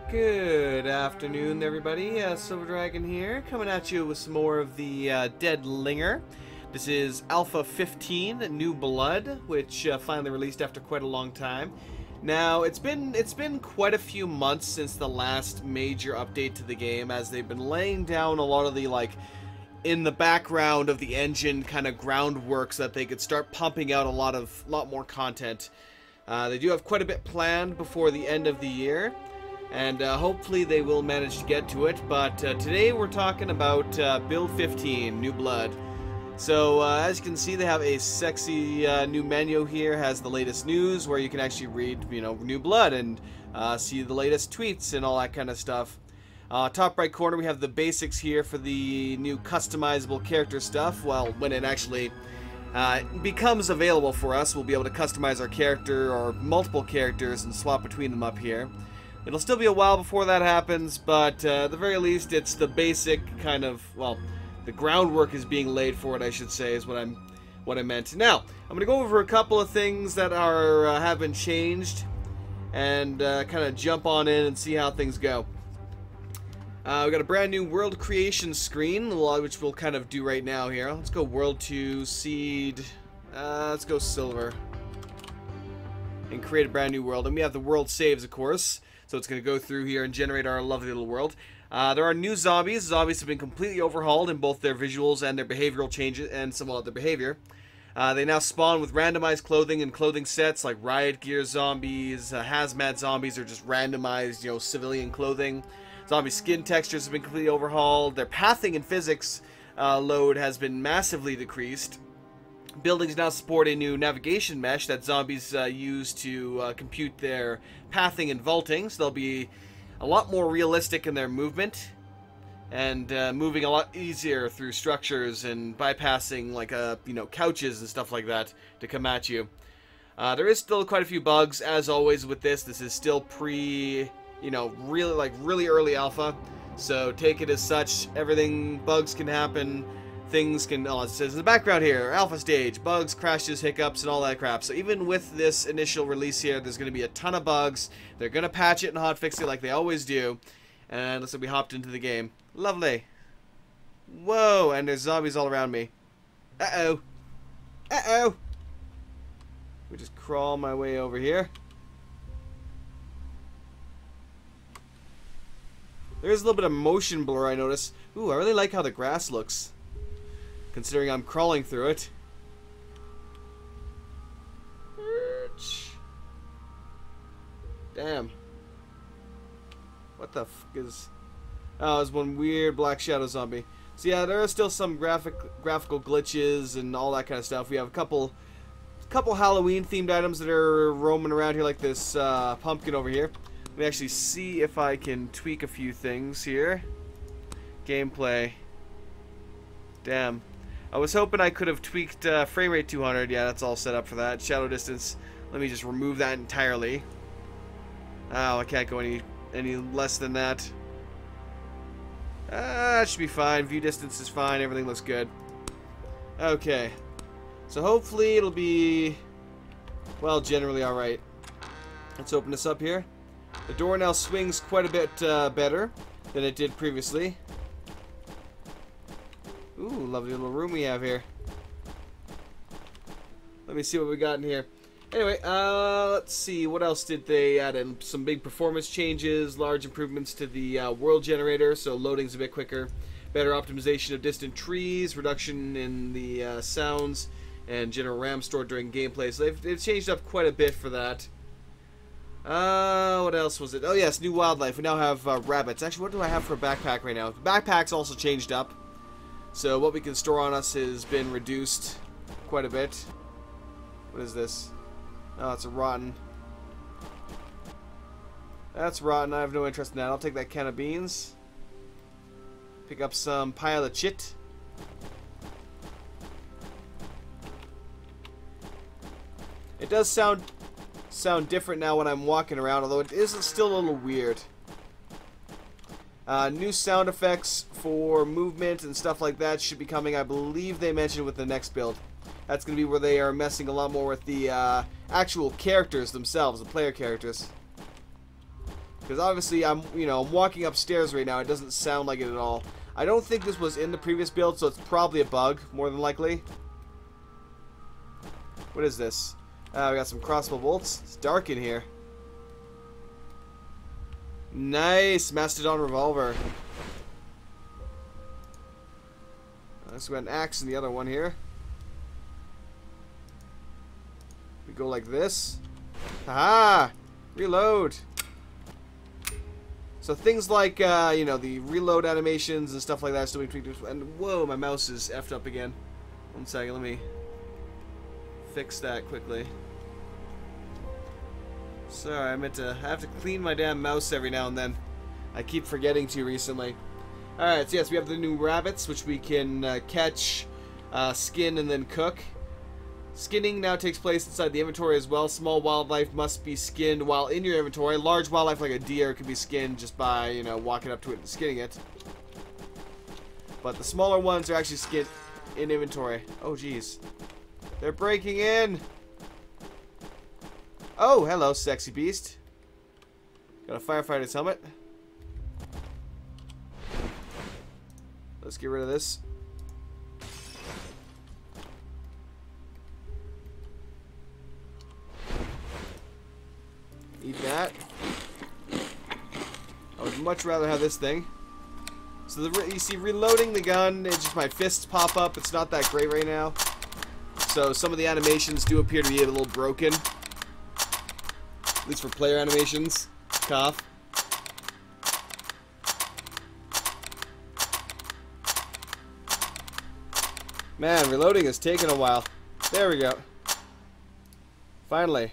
Good afternoon, everybody. Silver Dragon here, coming at you with some more of the Dead Linger. This is Alpha 15, New Blood, which finally released after quite a long time. Now, it's been quite a few months since the last major update to the game, as they've been laying down a lot of the, in the background of the engine kind of groundwork so that they could start pumping out a lot more content. They do have quite a bit planned before the end of the year. And hopefully they will manage to get to it, but today we're talking about Build 15, New Blood. So as you can see, they have a sexy new menu here, has the latest news where you can actually read, New Blood and see the latest tweets and all that kind of stuff. Top right corner we have the basics here for the new customizable character stuff. Well, when it actually becomes available for us, we'll be able to customize our character or multiple characters and swap between them up here. It'll still be a while before that happens, but at the very least, it's the basic kind of, well, the groundwork is being laid for it, I should say, is what I meant. Now, I'm going to go over a couple of things that have been changed, and kind of jump on in and see how things go. We've got a brand new world creation screen, which we'll kind of do right now here. Let's go World 2, Seed, let's go Silver, and create a brand new world. And we have the world saves, of course. So it's going to go through here and generate our lovely little world. There are new zombies. Zombies have been completely overhauled in both their visuals and their behavioral changes, and some of their behavior. They now spawn with randomized clothing and clothing sets like riot gear zombies, hazmat zombies, or just randomized, civilian clothing. Zombie skin textures have been completely overhauled. Their pathing and physics load has been massively decreased. Buildings now support a new navigation mesh that zombies use to compute their pathing and vaulting, so they'll be a lot more realistic in their movement and moving a lot easier through structures and bypassing couches and stuff like that to come at you. There is still quite a few bugs, as always with this. This is still really early alpha, so take it as such. Bugs can happen. Things can, it says in the background here, alpha stage, bugs, crashes, hiccups, and all that crap. So even with this initial release here, there's going to be a ton of bugs. They're going to patch it and hotfix it like they always do. And looks like we hopped into the game. Lovely. Whoa, and there's zombies all around me. Uh-oh. Uh-oh. We just crawl my way over here. There's a little bit of motion blur, I notice. Ooh, I really like how the grass looks, considering I'm crawling through it. Damn. What the f is... Oh, there's one weird black shadow zombie. So yeah, there are still some graphical glitches and all that kind of stuff. We have a couple Halloween themed items that are roaming around here, like this pumpkin over here. Let me actually see if I can tweak a few things here. Gameplay. Damn. I was hoping I could have tweaked frame rate 200. Yeah, that's all set up for that. Shadow distance. Let me just remove that entirely. Oh, I can't go any less than that. That should be fine. View distance is fine. Everything looks good. Okay. So hopefully it'll be, well, generally alright. Let's open this up here. The door now swings quite a bit better than it did previously. Ooh, lovely little room we have here. Let me see what we got in here. Anyway, let's see. What else did they add in? Some big performance changes, large improvements to the world generator, so loading's a bit quicker. Better optimization of distant trees, reduction in the sounds, and general RAM stored during gameplay. So they've changed up quite a bit for that. What else was it? Oh yes, new wildlife. We now have rabbits. Actually, what do I have for a backpack right now? The backpack's also changed up. So what we can store on us has been reduced quite a bit. What is this? Oh, it's a rotten. That's rotten. I have no interest in that. I'll take that can of beans. Pick up some pile of chit. It does sound different now when I'm walking around, although it is still a little weird. New sound effects for movement and stuff like that should be coming. I believe they mentioned with the next build. That's going to be where they are messing a lot more with the actual characters themselves, the player characters. Because obviously I'm walking upstairs right now. It doesn't sound like it at all. I don't think this was in the previous build, so it's probably a bug, more than likely. What is this? We got some crossbow bolts. It's dark in here. Nice! Mastodon revolver. So we got an axe in the other one here. We go like this. Haha! Reload! So things like, you know, the reload animations and stuff like that still being tweaked. And whoa, my mouse is effed up again. One second, let me fix that quickly. Sorry, I have to clean my damn mouse every now and then. I keep forgetting to recently. Alright, so yes, we have the new rabbits, which we can catch, skin, and then cook. Skinning now takes place inside the inventory as well. Small wildlife must be skinned while in your inventory. Large wildlife like a deer can be skinned just by, you know, walking up to it and skinning it. But the smaller ones are actually skinned in inventory. Oh, jeez. They're breaking in! Oh, hello, sexy beast. Got a firefighter's helmet. Let's get rid of this. Eat that. I would much rather have this thing. So you see, reloading the gun, it's just my fists pop up. It's not that great right now. So some of the animations do appear to be a little broken. At least for player animations. Cough. Man, reloading is taking a while. There we go. Finally.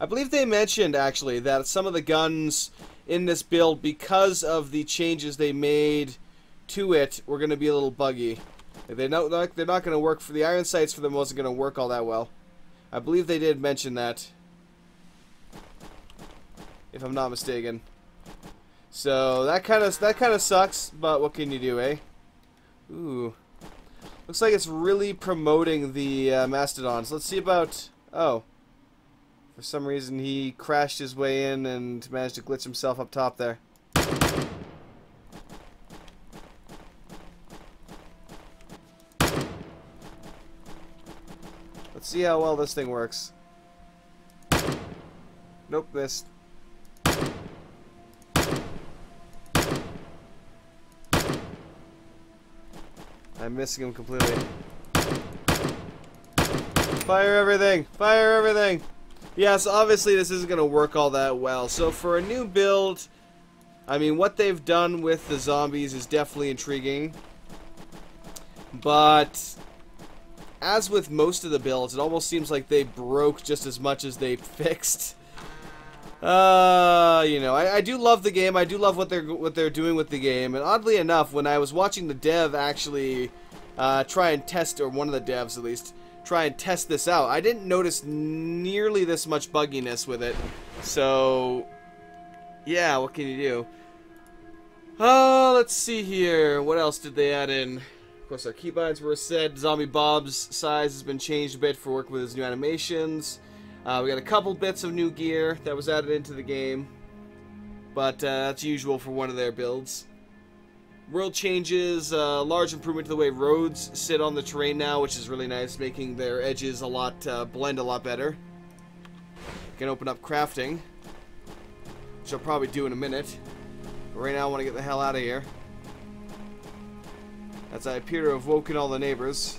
I believe they mentioned, actually, that some of the guns in this build, because of the changes they made to it, were going to be a little buggy. They're not going to work for the iron sights. For them wasn't going to work all that well. I believe they did mention that, if I'm not mistaken. So that kind of sucks. But what can you do, eh? Ooh, looks like it's really promoting the mastodons. Let's see about. Oh, for some reason he crashed his way in and managed to glitch himself up top there. Let's see how well this thing works. Nope, missed. I'm missing him completely. Fire everything! Fire everything! Yes, obviously this isn't going to work all that well. So for a new build, I mean, what they've done with the zombies is definitely intriguing. But as with most of the builds, it almost seems like they broke just as much as they fixed. You know, I do love the game. I do love what they're doing with the game. And oddly enough, when I was watching the dev actually try and test, or one of the devs at least, try and test this out, I didn't notice nearly this much bugginess with it. So, yeah, what can you do? Let's see here. What else did they add in? Of course, our keybinds were set. Zombie Bob's size has been changed a bit for working with his new animations. We got a couple bits of new gear that was added into the game, but that's usual for one of their builds. World changes, large improvement to the way roads sit on the terrain now, which is really nice, making their edges a lot blend a lot better. Can open up crafting, which I'll probably do in a minute. But right now I want to get the hell out of here, as I appear to have woken all the neighbors.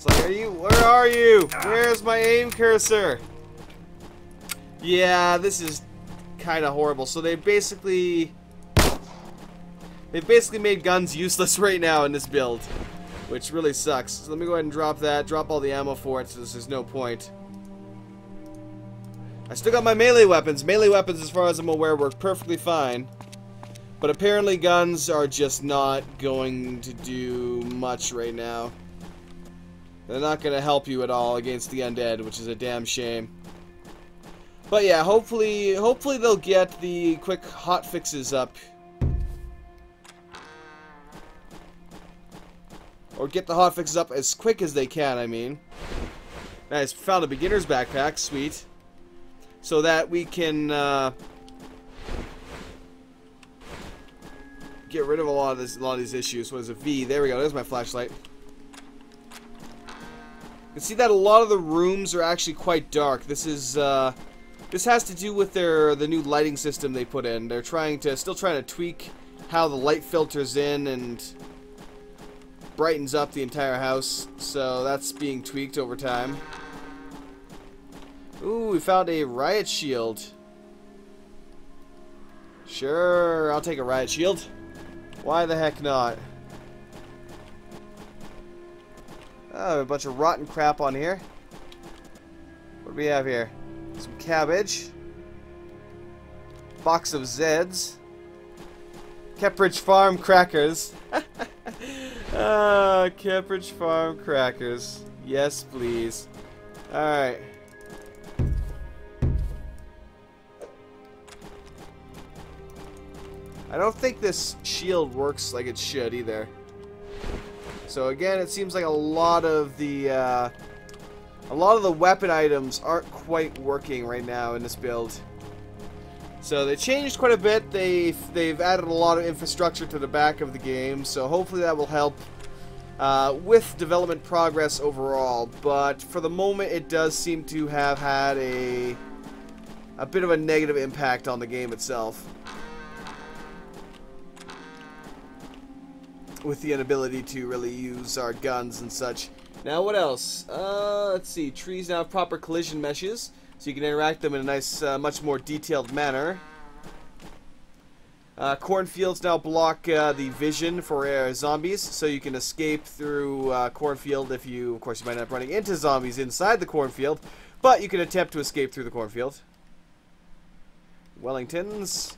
It's like, where are you? Where's my aim cursor? Yeah, this is kind of horrible. So they've basically made guns useless right now in this build, which really sucks. So let me go ahead and drop that, drop all the ammo for it, so there's no point. I still got my melee weapons. Melee weapons, as far as I'm aware, work perfectly fine. But apparently guns are just not going to do much right now. They're not going to help you at all against the undead, which is a damn shame. But yeah, hopefully they'll get the quick hot fixes up Or get the hotfixes up as quick as they can, I mean. Nice, found a beginner's backpack, sweet. So that we can get rid of a lot of these issues. What is it? V. There we go. There's my flashlight. You can see that a lot of the rooms are actually quite dark. This is this has to do with the new lighting system they put in. They're still trying to tweak how the light filters in and brightens up the entire house. So that's being tweaked over time. Ooh, we found a riot shield. Sure, I'll take a riot shield. Why the heck not? Oh, a bunch of rotten crap on here. What do we have here? Some cabbage. Box of Zeds. Kepridge Farm crackers. Ah, Kepridge Farm crackers. Yes, please. Alright. I don't think this shield works like it should either. So again, it seems like a lot of the weapon items aren't quite working right now in this build. So they changed quite a bit. They've added a lot of infrastructure to the back of the game, so hopefully that will help with development progress overall. But for the moment, it does seem to have had a bit of a negative impact on the game itself, with the inability to really use our guns and such. Now what else? Let's see. Trees now have proper collision meshes, so you can interact them in a nice, much more detailed manner. Cornfields now block the vision for zombies, so you can escape through cornfield if you, of course, you might end up running into zombies inside the cornfield, but you can attempt to escape through the cornfield. Wellingtons.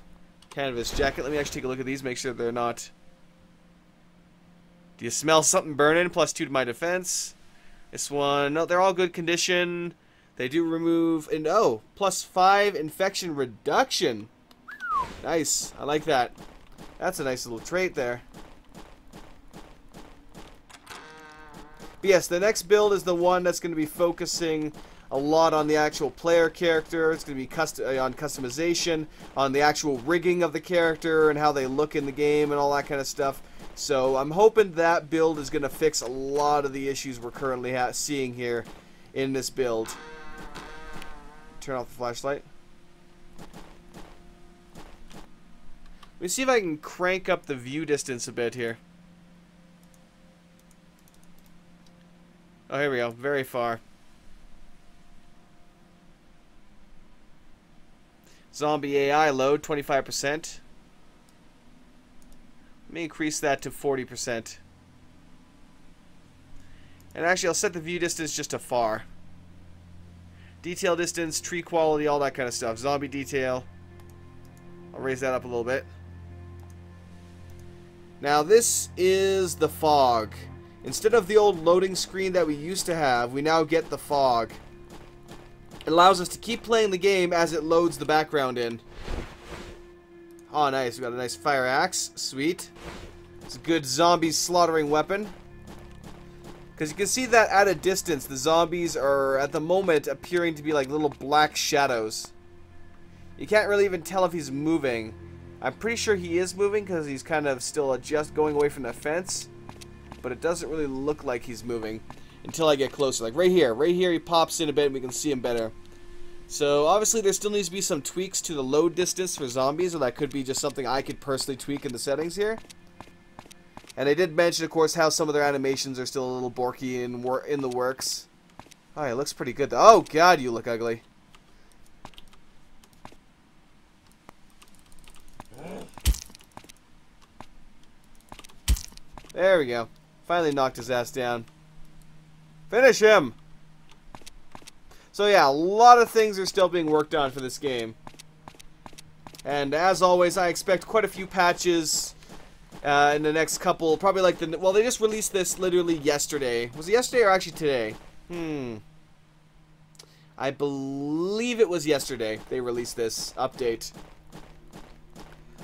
Canvas jacket. Let me actually take a look at these, make sure they're not... Do you smell something burning? +2 to my defense. This one, no, they're all good condition. They do remove, and oh, +5 infection reduction. Nice, I like that. That's a nice little trait there. But yes, the next build is the one that's going to be focusing a lot on the actual player character. It's going to be on customization, on the actual rigging of the character and how they look in the game and all that kind of stuff. So I'm hoping that build is going to fix a lot of the issues we're currently seeing here in this build. Turn off the flashlight. Let me see if I can crank up the view distance a bit here. Oh, here we go. Very far. Zombie AI load, 25%. Let me increase that to 40%. And actually, I'll set the view distance just to far. Detail distance, tree quality, all that kind of stuff. Zombie detail. I'll raise that up a little bit. Now, this is the fog. Instead of the old loading screen that we used to have, we now get the fog. It allows us to keep playing the game as it loads the background in. Oh, nice. We got a nice fire axe. Sweet. It's a good zombie slaughtering weapon. Because you can see that at a distance, the zombies are, at the moment, appearing to be like little black shadows. You can't really even tell if he's moving. I'm pretty sure he is moving because he's kind of still just going away from the fence. But it doesn't really look like he's moving until I get closer. Like right here. Right here he pops in a bit and we can see him better. So obviously there still needs to be some tweaks to the load distance for zombies, or that could be just something I could personally tweak in the settings here. And they did mention, of course, how some of their animations are still a little borky and in the works. Oh, it looks pretty good though. Oh god, you look ugly. There we go. Finally knocked his ass down. Finish him! So yeah, a lot of things are still being worked on for this game. And as always, I expect quite a few patches in the next couple, probably like well, they just released this literally yesterday. Was it yesterday or actually today? I believe it was yesterday they released this update.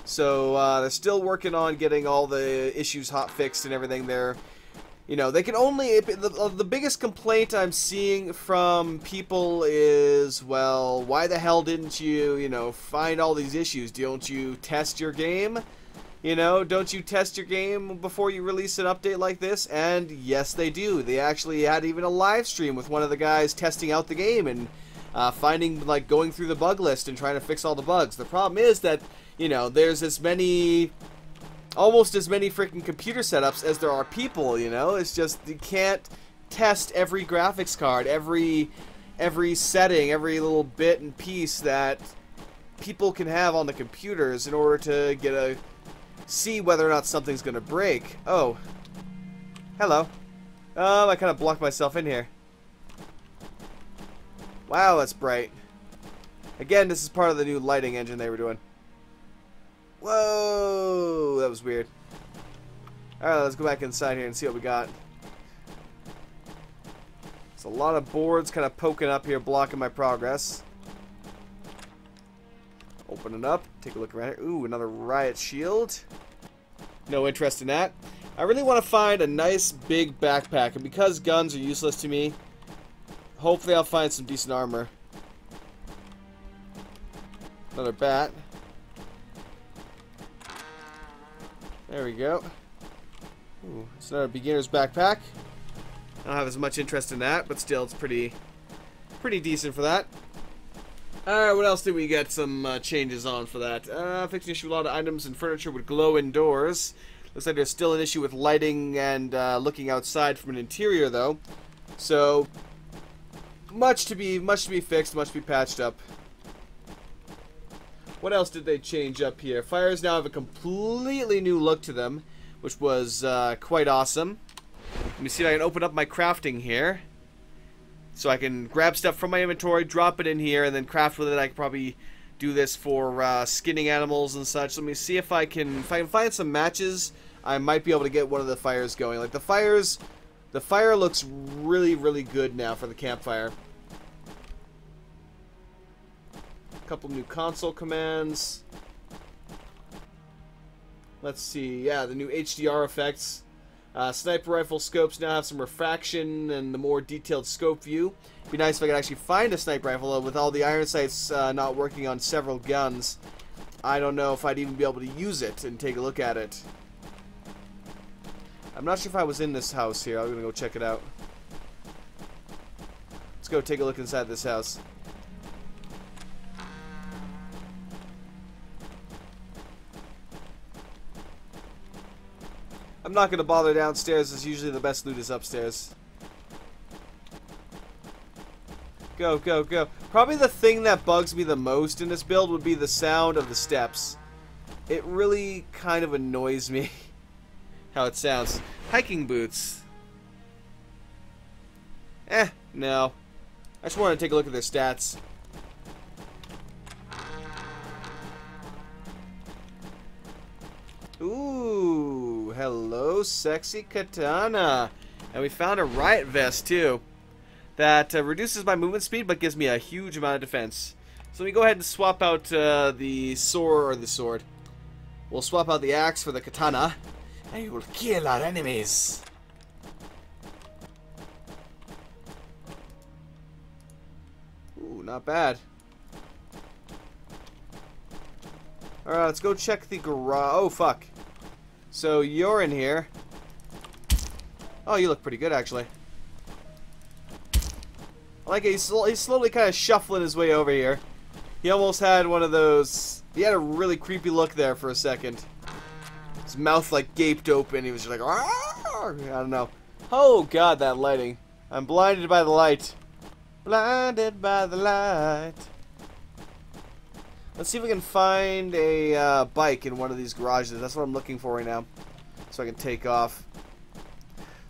So they're still working on getting all the issues hot fixed and everything. They're You know, they can only... The biggest complaint I'm seeing from people is, well, why the hell didn't you, you know, find all these issues? Don't you test your game? You know, don't you test your game before you release an update like this? And yes, they do. They actually had even a live stream with one of the guys testing out the game and finding, like, going through the bug list and trying to fix all the bugs. The problem is that, you know, there's as many... almost as many freaking computer setups as there are people, you know? It's just, you can't test every graphics card, every setting, every little bit and piece that people can have on the computers in order to get a... see whether or not something's gonna break. Oh. Hello. I kind of blocked myself in here. Wow, that's bright. Again, this is part of the new lighting engine they were doing. Whoa, that was weird. Alright, let's go back inside here and see what we got. There's a lot of boards kind of poking up here, blocking my progress. Open it up, take a look around here. Ooh, another riot shield. No interest in that. I really want to find a nice big backpack, and because guns are useless to me, hopefully I'll find some decent armor. Another bat. There we go. Ooh, it's another beginner's backpack. I don't have as much interest in that, but still, it's pretty decent for that. Alright, what else did we get some changes on for that? Fixing issue with a lot of items and furniture would glow indoors. Looks like there's still an issue with lighting and looking outside from an interior, though. So, much to be fixed, much to be patched up. What else did they change up here? Fires now have a completely new look to them, which was quite awesome. Let me see if I can open up my crafting here. So I can grab stuff from my inventory, drop it in here, and then craft with it. I can probably do this for skinning animals and such. Let me see if I can find some matches. I might be able to get one of the fires going. Like the fire looks really, really good now for the campfire. Couple new console commands. Let's see. Yeah, the new HDR effects. Sniper rifle scopes now have some refraction and the more detailed scope view. It'd be nice if I could actually find a sniper rifle with all the iron sights not working on several guns. I don't know if I'd even be able to use it and take a look at it. I'm not sure if I was in this house here. I'm gonna go check it out. Let's go take a look inside this house. I'm not going to bother downstairs, as usually the best loot is upstairs. Go, go, go. Probably the thing that bugs me the most in this build would be the sound of the steps. It really kind of annoys me how it sounds. Hiking boots. No. I just wanted to take a look at their stats. Ooh, hello, sexy katana. And we found a riot vest, too. That reduces my movement speed, but gives me a huge amount of defense. So let me go ahead and swap out the sword. We'll swap out the axe for the katana. And we will kill our enemies. Ooh, not bad. Alright, let's go check the garage. Oh, fuck. So, you're in here. Oh, you look pretty good, actually. I like it. He's slowly kind of shuffling his way over here. He almost had one of those... He had a really creepy look there for a second. His mouth, like, gaped open. He was just like... I don't know. Oh, God, that lighting. I'm blinded by the light. Blinded by the light. Let's see if we can find a bike in one of these garages. That's what I'm looking for right now. So I can take off.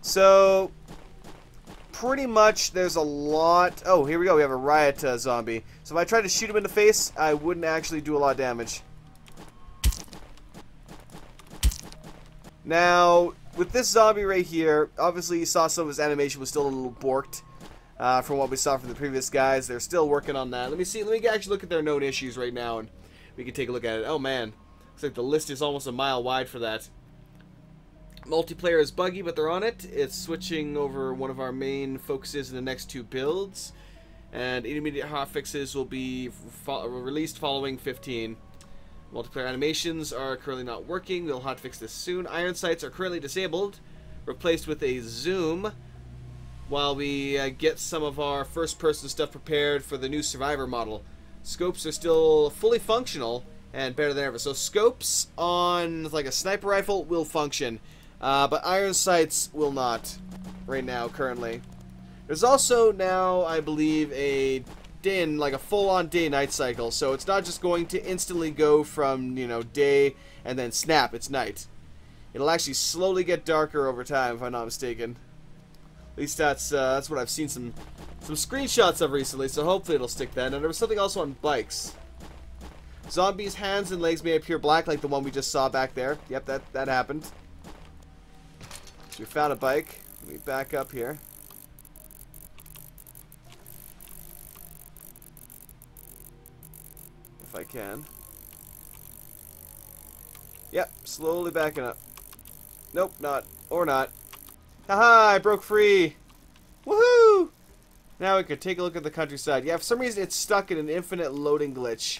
So, pretty much there's a lot... Oh, here we go. We have a riot zombie. So if I tried to shoot him in the face, I wouldn't actually do a lot of damage. Now, with this zombie right here, obviously you saw some of his animation was still a little borked. From what we saw from the previous guys. They're still working on that. Let me see. Let me actually look at their known issues right now, and we can take a look at it. Oh, man. Looks like the list is almost a mile wide for that. Multiplayer is buggy, but they're on it. It's switching over one of our main focuses in the next 2 builds. And intermediate hotfixes will be released following 15. Multiplayer animations are currently not working. We'll hotfix this soon. Iron sights are currently disabled, replaced with a zoom, while we get some of our first-person stuff prepared for the new Survivor model. Scopes are still fully functional and better than ever. So scopes on like a sniper rifle will function, but iron sights will not right now currently. There's also now, I believe, a like a full-on day-night cycle, so it's not just going to instantly go from, you know, day and then snap, it's night. It'll actually slowly get darker over time, if I'm not mistaken. At least that's what I've seen some screenshots of recently, so hopefully it'll stick then. And there was something also on bikes. Zombies' hands and legs may appear black, like the one we just saw back there. Yep, that happened. So we found a bike. Let me back up here. If I can. Yep, slowly backing up. Nope, not. Or not. Haha, I broke free! Woohoo! Now we could take a look at the countryside. Yeah, for some reason it's stuck in an infinite loading glitch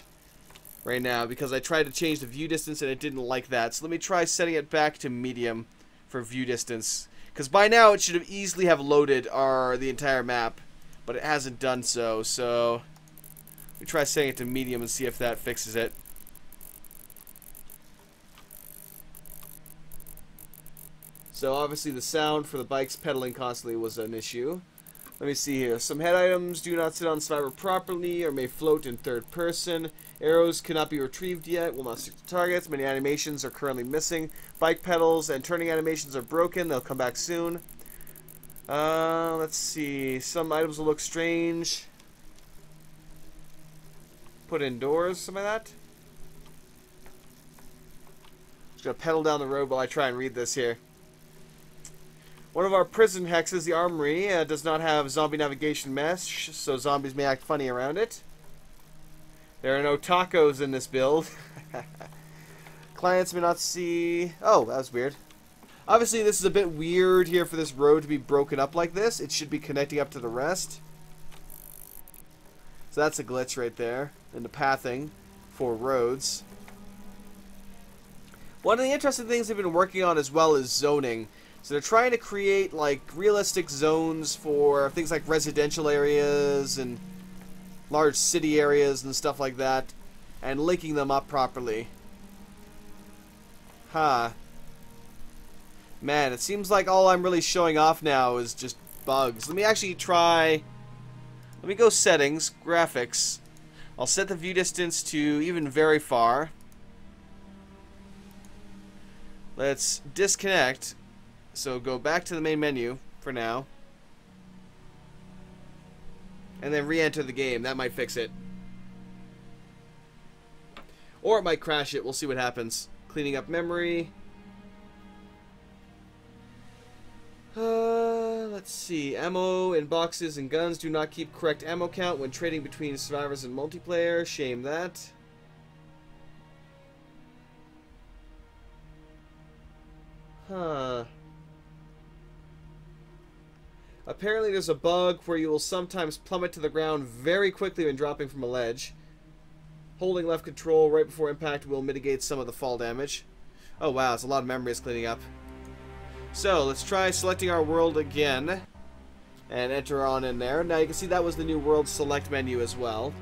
right now because I tried to change the view distance and it didn't like that. So let me try setting it back to medium for view distance. Because by now it should have easily have loaded the entire map, but it hasn't done so. So we try setting it to medium and see if that fixes it. So obviously the sound for the bikes pedaling constantly was an issue. Let me see here. Some head items do not sit on Survivor properly or may float in third person. Arrows cannot be retrieved yet, will not stick to targets. Many animations are currently missing. Bike pedals and turning animations are broken. They'll come back soon. Let's see. Some items will look strange. Put indoors, some of that. Just gonna pedal down the road while I try and read this here. One of our prison hexes, the armory, does not have zombie navigation mesh, so zombies may act funny around it. There are no tacos in this build. Clients may not see... Oh, that was weird. Obviously, this is a bit weird here for this road to be broken up like this. It should be connecting up to the rest. So that's a glitch right there in the pathing for roads. One of the interesting things they've been working on as well is zoning. So they're trying to create like realistic zones for things like residential areas and large city areas and stuff like that, and linking them up properly. Huh. Man, it seems like all I'm really showing off now is just bugs. Let me actually try... Let me go settings, graphics. I'll set the view distance to even very far. Let's disconnect. So go back to the main menu for now. And then re-enter the game. That might fix it. Or it might crash it. We'll see what happens. Cleaning up memory. Let's see. Ammo in boxes and guns do not keep correct ammo count when trading between survivors and multiplayer. Shame that. Huh. Apparently there's a bug where you will sometimes plummet to the ground very quickly when dropping from a ledge. Holding left control right before impact will mitigate some of the fall damage. Oh wow, it's a lot of memories cleaning up. So, let's try selecting our world again. And enter on in there. Now you can see that was the new world select menu as well.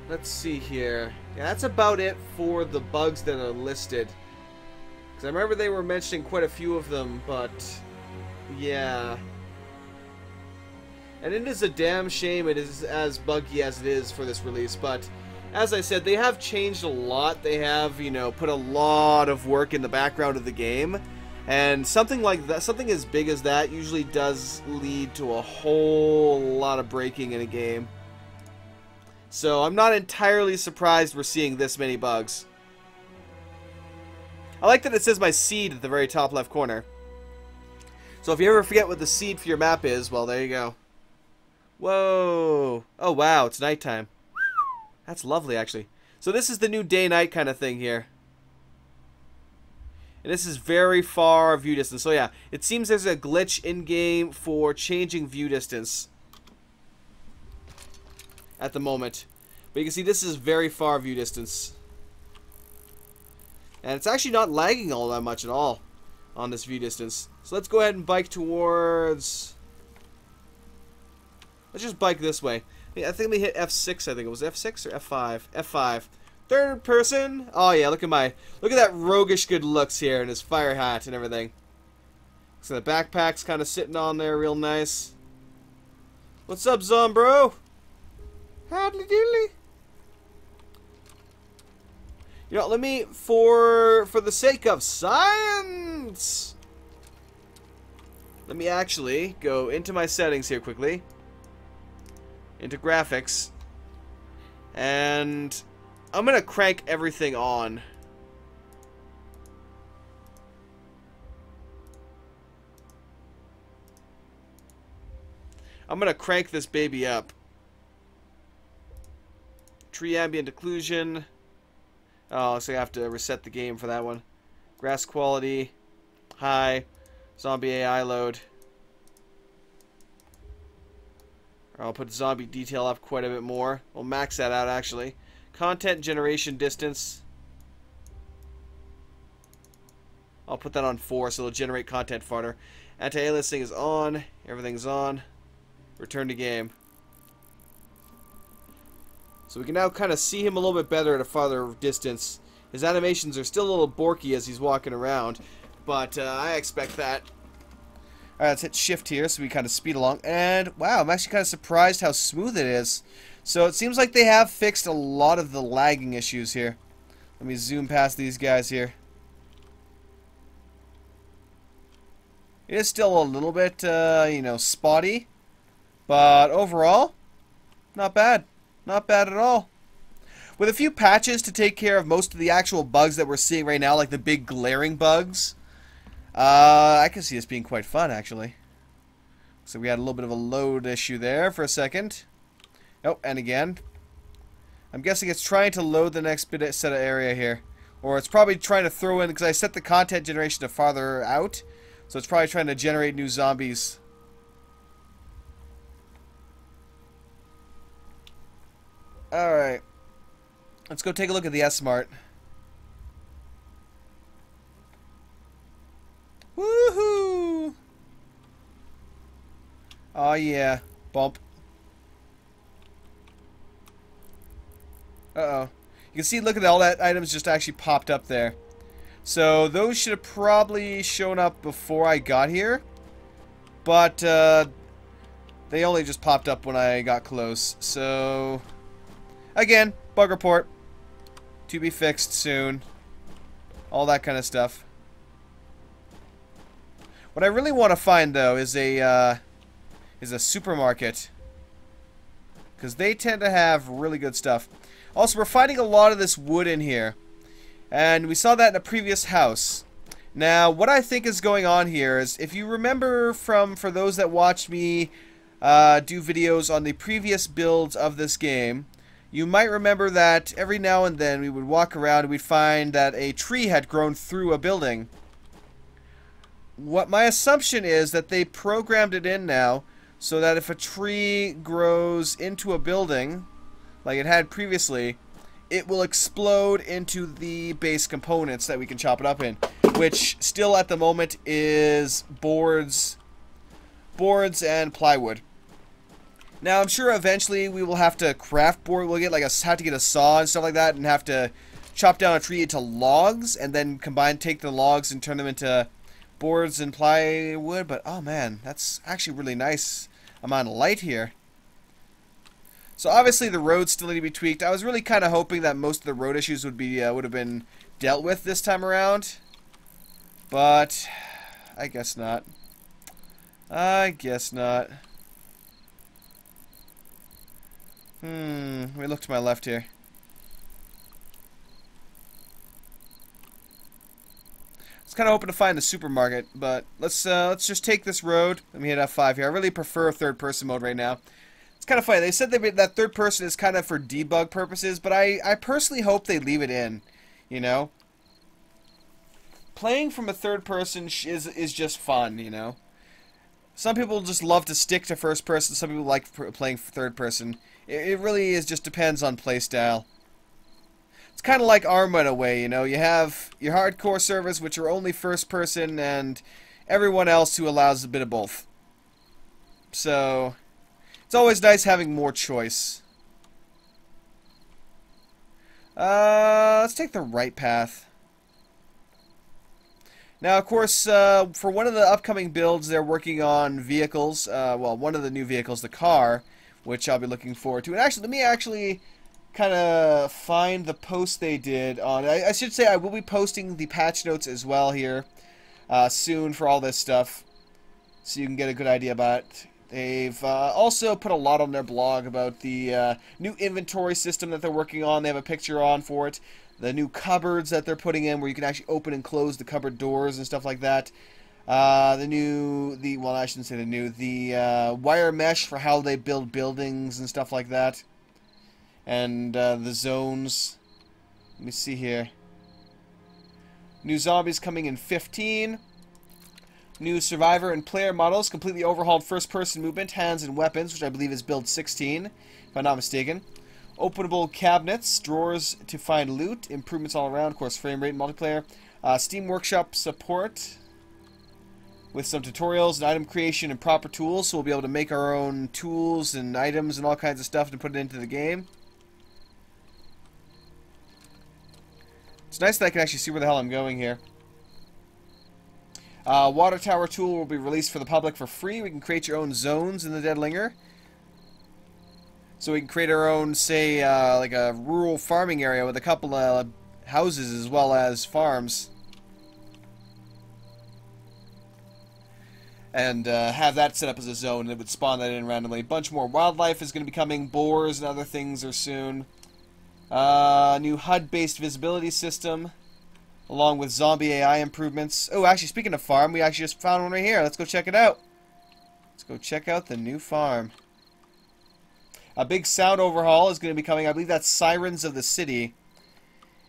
Let's see here. Yeah, that's about it for the bugs that are listed. Because I remember they were mentioning quite a few of them, but... yeah. And it is a damn shame it is as buggy as it is for this release, but... as I said, they have changed a lot. They have, you know, put a lot of work in the background of the game. And something like that, something as big as that usually does lead to a whole lot of breaking in a game. So I'm not entirely surprised we're seeing this many bugs. I like that it says my seed at the very top left corner. So if you ever forget what the seed for your map is, well, there you go. Whoa. Oh, wow, it's nighttime. That's lovely, actually. So this is the new day-night kind of thing here. And this is very far view distance. So yeah, it seems there's a glitch in-game for changing view distance at the moment. But you can see this is very far view distance. And it's actually not lagging all that much at all on this view distance. So let's go ahead and bike towards... Let's just bike this way. I think they hit F6, I think. It was F6 or F5? F5. Third person. Oh yeah, look at that roguish good looks here and his fire hat and everything. So the backpack's kind of sitting on there real nice. What's up, Zombro? Howdy doodly. You know, let me, for the sake of science, let me actually go into my settings here quickly. Into graphics. And I'm going to crank everything on. I'm going to crank this baby up. Tree ambient occlusion. Oh, so I have to reset the game for that one. Grass quality. High. Zombie AI load. I'll put zombie detail up quite a bit more. We'll max that out, actually. Content generation distance. I'll put that on 4, so it'll generate content farther. Anti-aliasing is on. Everything's on. Return to game. So we can now kind of see him a little bit better at a farther distance. His animations are still a little borky as he's walking around, but I expect that. Alright, let's hit shift here so we kind of speed along. And, wow, I'm actually kind of surprised how smooth it is. So it seems like they have fixed a lot of the lagging issues here. Let me zoom past these guys here. It is still a little bit, you know, spotty. But overall, not bad. Not bad at all. With a few patches to take care of most of the actual bugs that we're seeing right now, like the big glaring bugs, I can see this being quite fun, actually. So we had a little bit of a load issue there for a second. Oh, and again. I'm guessing it's trying to load the next set of area here. Or it's probably trying to throw in, because I set the content generation to farther out. So it's probably trying to generate new zombies. Alright. Let's go take a look at the S-Mart. Woohoo! Oh yeah. Bump. Uh-oh. You can see, look at all that items just actually popped up there. So those should have probably shown up before I got here. But they only just popped up when I got close. So again, bug report. To be fixed soon. All that kind of stuff. What I really want to find, though, is a supermarket, because they tend to have really good stuff. Also, we're finding a lot of this wood in here, and we saw that in a previous house. Now, what I think is going on here is, if you remember for those that watched me do videos on the previous builds of this game, you might remember that every now and then we would walk around and we'd find that a tree had grown through a building. What my assumption is that they programmed it in now so that if a tree grows into a building, like it had previously, it will explode into the base components that we can chop it up in, which still at the moment is boards and plywood. Now, I'm sure eventually we will have to craft board. We'll get have to get a saw and stuff like that, and have to chop down a tree into logs, and then take the logs and turn them into boards and plywood. But oh man, that's actually really nice amount of light here. So obviously the roads still need to be tweaked. I was really kind of hoping that most of the road issues would have been dealt with this time around, but I guess not. I guess not. Let me look to my left here. I was kind of hoping to find the supermarket, but let's just take this road. Let me hit F5 here. I really prefer third-person mode right now. It's kind of funny. They said that third person is kind of for debug purposes, but I personally hope they leave it in, you know? playing from a third person is just fun, you know. Some people just love to stick to first person. Some people like playing third person. It really just depends on playstyle. It's kind of like Arma in a way, you know. You have your hardcore servers, which are only first person, and everyone else who allows a bit of both. So, it's always nice having more choice. Let's take the right path. Now, of course, for one of the upcoming builds, they're working on vehicles. Well, one of the new vehicles, the car, which I'll be looking forward to. And actually, let me actually kind of find the post they did on... I should say I will be posting the patch notes as well here soon for all this stuff, so you can get a good idea about it. They've also put a lot on their blog about the new inventory system that they're working on. They have a picture on for it. The new cupboards that they're putting in, where you can actually open and close the cupboard doors and stuff like that. Well, I shouldn't say the new, the wire mesh for how they build buildings and stuff like that. And the zones. Let me see here. New zombies coming in 15. New survivor and player models, completely overhauled first-person movement, hands, and weapons, which I believe is build 16, if I'm not mistaken. Openable cabinets, drawers to find loot, improvements all around, of course, frame rate and multiplayer. Steam Workshop support with some tutorials and item creation and proper tools, so we'll be able to make our own tools and items and all kinds of stuff to put it into the game. It's nice that I can actually see where the hell I'm going here. Water tower tool will be released for the public for free. We can create your own zones in the Dead Linger. So we can create our own, say, like a rural farming area with a couple of houses as well as farms. And have that set up as a zone, and it would spawn that in randomly. A bunch more wildlife is going to be coming. Boars and other things are soon. New HUD-based visibility system, along with zombie AI improvements. Oh, actually, speaking of farm, we actually just found one right here. Let's go check it out. Let's go check out the new farm. A big sound overhaul is going to be coming. I believe that's Sirens of the City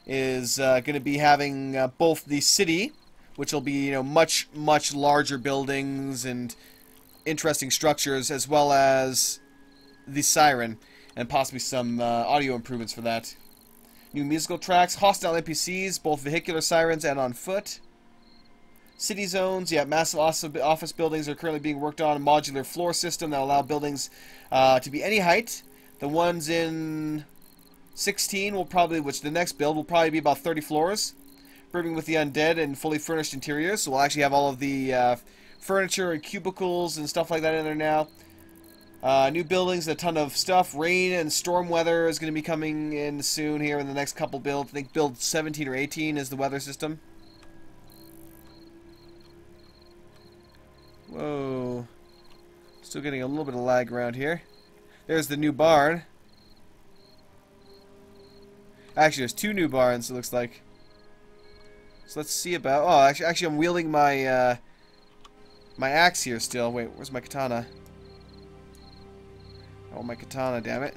is going to be having both the city, which will be, you know, much larger buildings and interesting structures, as well as the siren, and possibly some audio improvements for that. New musical tracks, hostile NPCs, both vehicular sirens and on foot. City zones, yeah, massive office buildings are currently being worked on. A modular floor system that allow buildings to be any height. The ones in 16 will probably, which the next build will probably be about 30 floors. Brimming with the undead and fully furnished interiors, so we'll actually have all of the furniture and cubicles and stuff like that in there now. New buildings, a ton of stuff. Rain and storm weather is going to be coming in soon here in the next couple builds. I think build 17 or 18 is the weather system. Whoa. Still getting a little bit of lag around here. There's the new barn. Actually, there's two new barns, it looks like. So let's see about... Oh, actually I'm wielding my, my axe here still. Wait, where's my katana? Oh, my katana, damn it.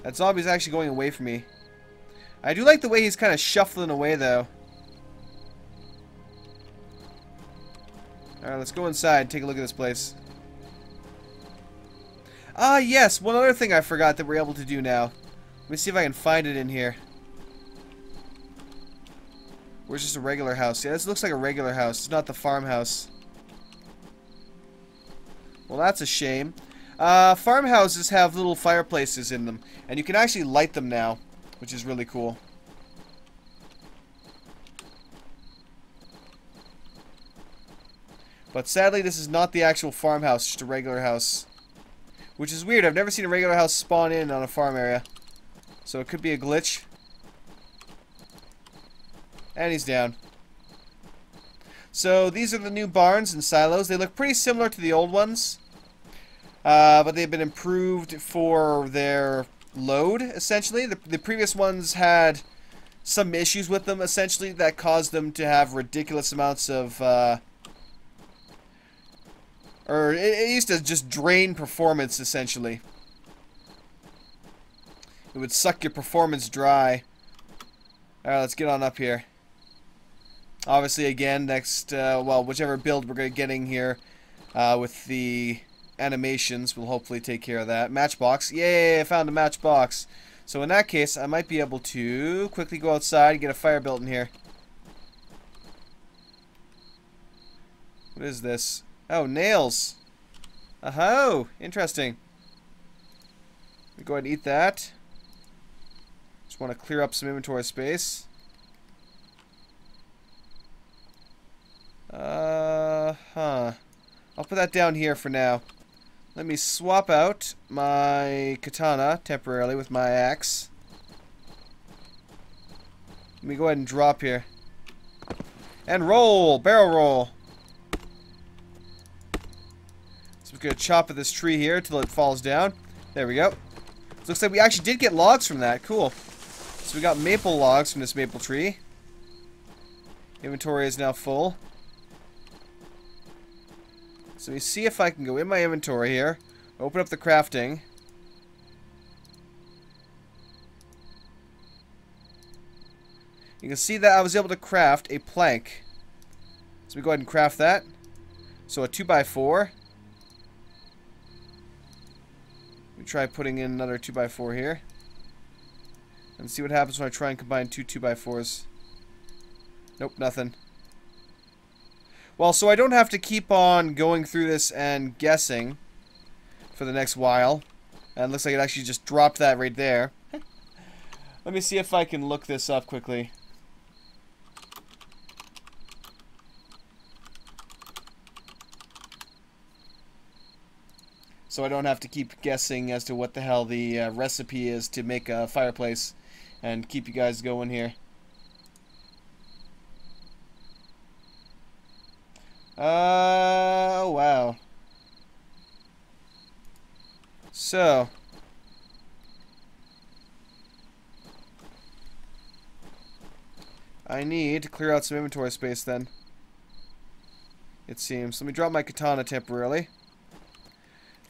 That zombie's actually going away from me. I do like the way he's kind of shuffling away, though. Alright, let's go inside and take a look at this place. Ah, yes, one other thing I forgot that we're able to do now. Let me see if I can find it in here. Where's just a regular house? Yeah, this looks like a regular house. It's not the farmhouse. Well, that's a shame. Farmhouses have little fireplaces in them, and you can actually light them now, which is really cool. But sadly, this is not the actual farmhouse, just a regular house. Which is weird. I've never seen a regular house spawn in on a farm area. So it could be a glitch. And he's down. So these are the new barns and silos. They look pretty similar to the old ones. But they've been improved for their load, essentially. The previous ones had some issues with them, essentially, that caused them to have ridiculous amounts of... it used to just drain performance, essentially. It would suck your performance dry. Alright, let's get on up here. Obviously, again, next, well, whichever build we're getting here with the animations will hopefully take care of that. Matchbox. Yay, I found a matchbox. So in that case, I might be able to quickly go outside and get a fire built in here. What is this? Oh, nails. Oh, interesting. Let me go ahead and eat that. Just want to clear up some inventory space. I'll put that down here for now. Let me swap out my katana temporarily with my axe. Let me go ahead and drop here. And roll! Barrel roll! So we're going to chop at this tree here until it falls down. There we go. So looks like we actually did get logs from that. Cool. So we got maple logs from this maple tree. Inventory is now full. So let me see if I can go in my inventory here. Open up the crafting. You can see that I was able to craft a plank. So we go ahead and craft that. So a 2x4. We try putting in another 2x4 here. And see what happens when I try and combine two 2x4s. Nope, nothing. Well, so I don't have to keep on going through this and guessing for the next while. And it looks like it actually just dropped that right there. Let me see if I can look this up quickly. So I don't have to keep guessing as to what the hell the recipe is to make a fireplace and keep you guys going here. Oh, wow. So. I need to clear out some inventory space then. It seems. Let me drop my katana temporarily.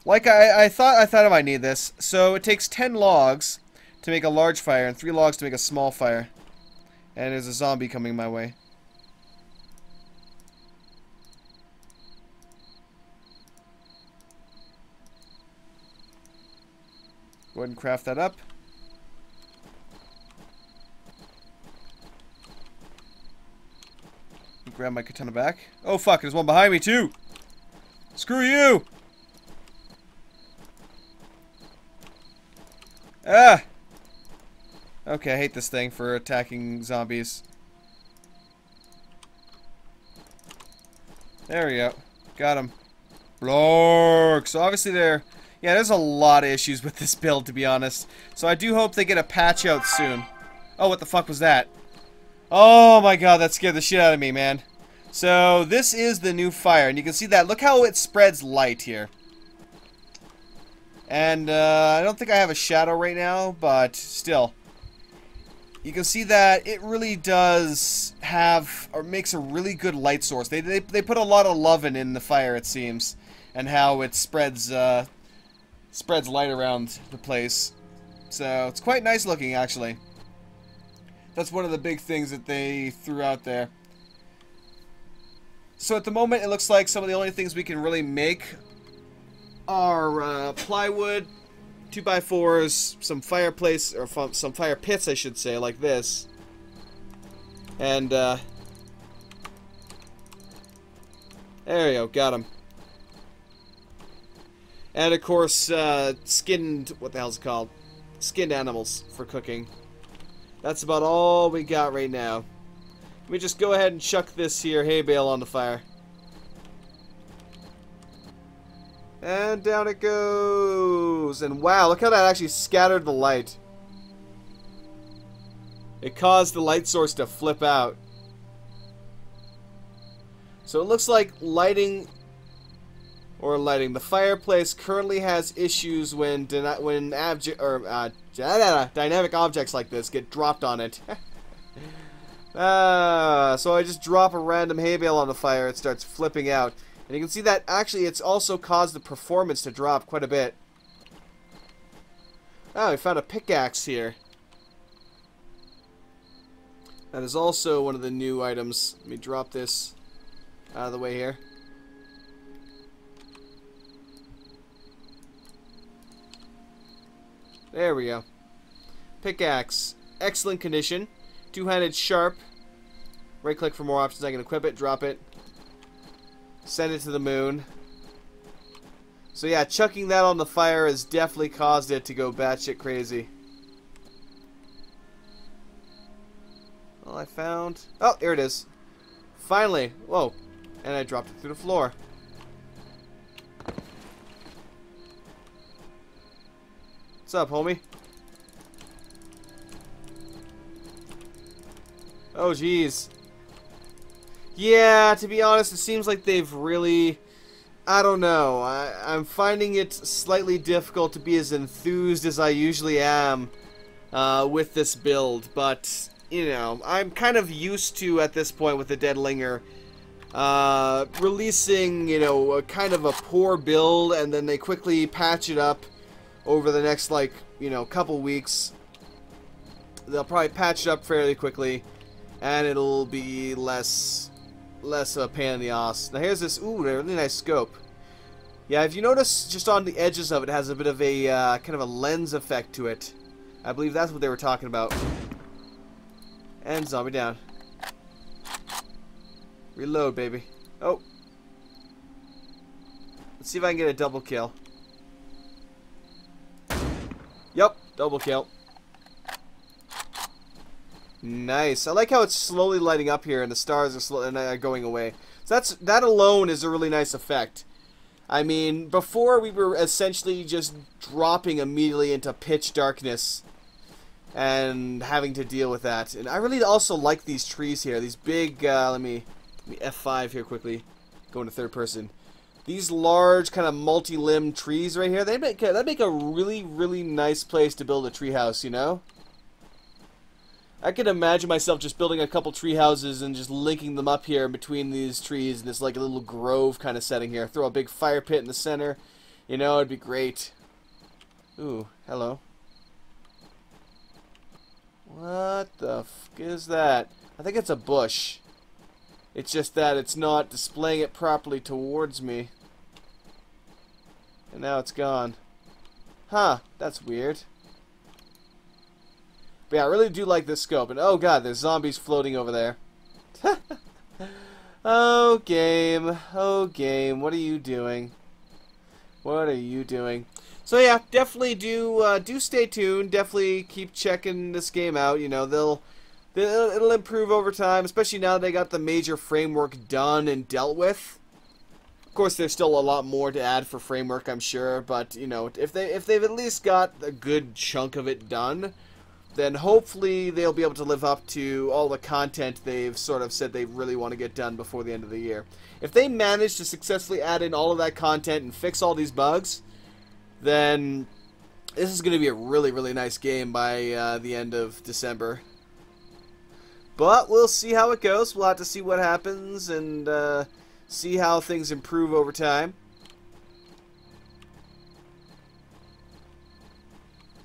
Like I thought I might need this. So it takes 10 logs to make a large fire and 3 logs to make a small fire. And there's a zombie coming my way. Go ahead and craft that up. Grab my katana back. Oh fuck, there's one behind me too! Screw you! Ah! Okay, I hate this thing for attacking zombies. There we go. Got him. Blork! So obviously yeah, there's a lot of issues with this build, to be honest. So I do hope they get a patch out soon. Oh, what the fuck was that? Oh my god, that scared the shit out of me, man. So this is the new fire, and you can see that. Look how it spreads light here. And I don't think I have a shadow right now, but still. You can see that it really does have, or makes a really good light source. They put a lot of love in the fire, it seems. And how it spreads light around the place. So it's quite nice looking, actually. That's one of the big things that they threw out there. So at the moment, it looks like some of the only things we can really make are plywood, 2x4s, some fireplace, or some fire pits, I should say, like this. And, there we go, got him. And, of course, skinned, what the hell's it called? Skinned animals for cooking. That's about all we got right now. Let me just go ahead and chuck this here hay bale on the fire. And down it goes. And wow, look how that actually scattered the light. It caused the light source to flip out. So it looks like the fireplace currently has issues when dynamic objects like this get dropped on it. So I just drop a random hay bale on the fire, it starts flipping out. And you can see that actually it's also caused the performance to drop quite a bit. Oh, we found a pickaxe here. That is also one of the new items. Let me drop this out of the way here. There we go. Pickaxe. Excellent condition. Two-handed sharp. Right click for more options. I can equip it, drop it. Send it to the moon. So yeah, chucking that on the fire has definitely caused it to go batshit crazy. Well, I found... Oh, here it is. Finally. Whoa. And I dropped it through the floor. What's up, homie? Oh, jeez. Yeah, to be honest, it seems like they've really... I don't know. I'm finding it slightly difficult to be as enthused as I usually am with this build. But, you know, I'm kind of used to, at this point with the Dead Linger, releasing, you know, a kind of a poor build, and then they quickly patch it up over the next, like, you know, couple weeks. They'll probably patch it up fairly quickly, and it'll be less of a pain in the ass. Now here's this, ooh, a really nice scope. Yeah, if you notice, just on the edges of it, it has a bit of a kind of a lens effect to it. I believe that's what they were talking about. And zombie down. Reload, baby. Oh. Let's see if I can get a double kill. Yup, double kill. Nice. I like how it's slowly lighting up here and the stars are going away. So that alone is a really nice effect. I mean, before we were essentially just dropping immediately into pitch darkness and having to deal with that. And I really also like these trees here. These big, let me F5 here quickly. Go into third person. These large kind of multi-limb trees right here, that'd make a really, really nice place to build a tree house, you know? I could imagine myself just building a couple tree houses and just linking them up here between these trees in this like a little grove kind of setting here. Throw a big fire pit in the center. You know, it'd be great. Ooh, hello. What the f is that? I think it's a bush. It's just that it's not displaying it properly towards me. And now it's gone. Huh, that's weird. But yeah, I really do like this scope. And oh god, there's zombies floating over there. Oh game. Oh game. What are you doing? What are you doing? So yeah, definitely do stay tuned. Definitely keep checking this game out. You know, it'll improve over time, especially now that they got the major framework done and dealt with. Of course, there's still a lot more to add for framework, I'm sure, but you know, if they've at least got a good chunk of it done, then hopefully they'll be able to live up to all the content they've sort of said they really want to get done before the end of the year. If they manage to successfully add in all of that content and fix all these bugs, then this is going to be a really, really nice game by the end of December. But we'll see how it goes. We'll have to see what happens and see how things improve over time.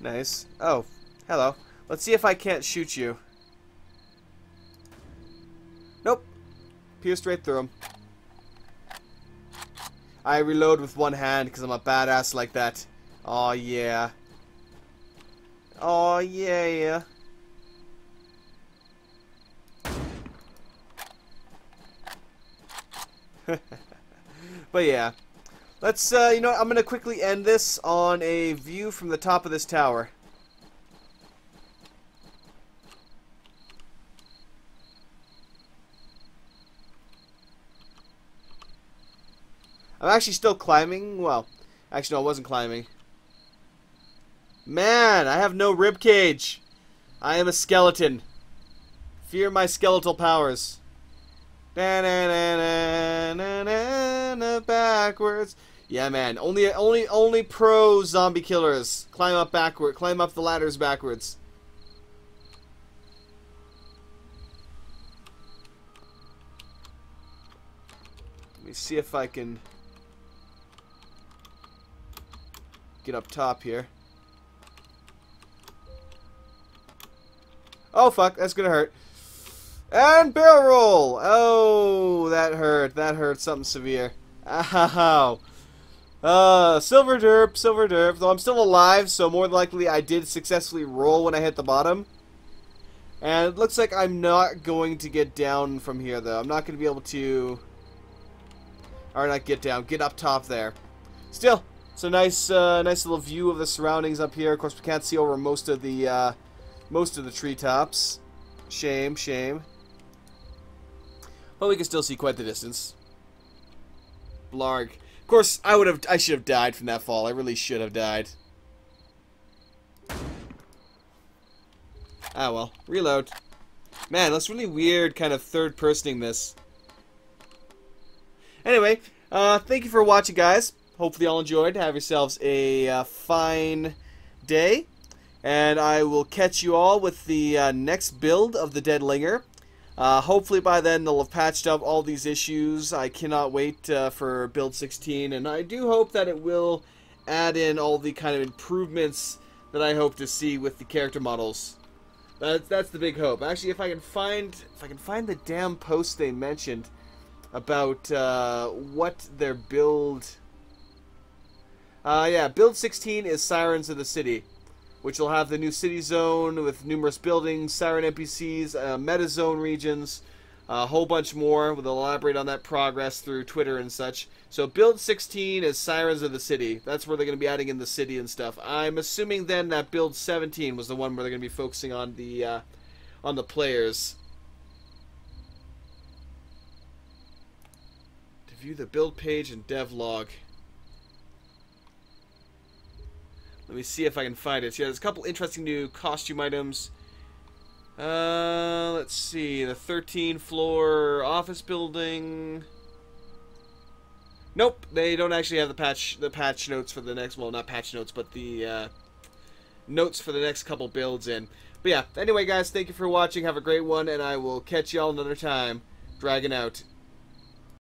Nice. Oh, hello. Let's see if I can't shoot you. Nope. Pierced right through him. I reload with one hand because I'm a badass like that. Aw, yeah. Aw, yeah. But yeah. Let's, you know what? I'm going to quickly end this on a view from the top of this tower. I'm actually still climbing. Well, actually no, I wasn't climbing. Man, I have no rib cage. I am a skeleton. Fear my skeletal powers. Backwards. Yeah, man. Only pro zombie killers climb up backward. Climb up the ladders backwards. Let me see if I can get up top here. Oh fuck, that's gonna hurt. And barrel roll! Oh, that hurt. That hurt something severe. Ow. Silver derp, silver derp. Though I'm still alive, so more than likely I did successfully roll when I hit the bottom. And it looks like I'm not going to get down from here, though. I'm not going to be able to... Or not get down. Get up top there. Still, it's a nice little view of the surroundings up here. Of course, we can't see over most of the treetops. Shame, shame. But we can still see quite the distance. Blarg. Of course, I should have died from that fall. I really should have died. Ah, well. Reload. Man, that's really weird kind of third-personing this. Anyway, thank you for watching, guys. Hopefully you all enjoyed. Have yourselves a fine day. And I will catch you all with the next build of the Dead Linger. Hopefully by then they'll have patched up all these issues. I cannot wait for build 16. And I do hope that it will add in all the kind of improvements that I hope to see with the character models. That's the big hope. Actually, if I can find the damn post they mentioned about what their build. Yeah, build 16 is Sirens of the City, which will have the new city zone with numerous buildings, siren NPCs, meta zone regions, a whole bunch more. We'll elaborate on that progress through Twitter and such. So build 16 is Sirens of the City. That's where they're going to be adding in the city and stuff. I'm assuming then that build 17 was the one where they're going to be focusing on the players. To view the build page and devlog. Let me see if I can find it. Yeah, there's a couple interesting new costume items. Let's see. The 13th floor office building. Nope, they don't actually have the patch notes for the next. Well, not patch notes, but the notes for the next couple builds in. But yeah. Anyway, guys, thank you for watching. Have a great one, and I will catch y'all another time. Dragon out.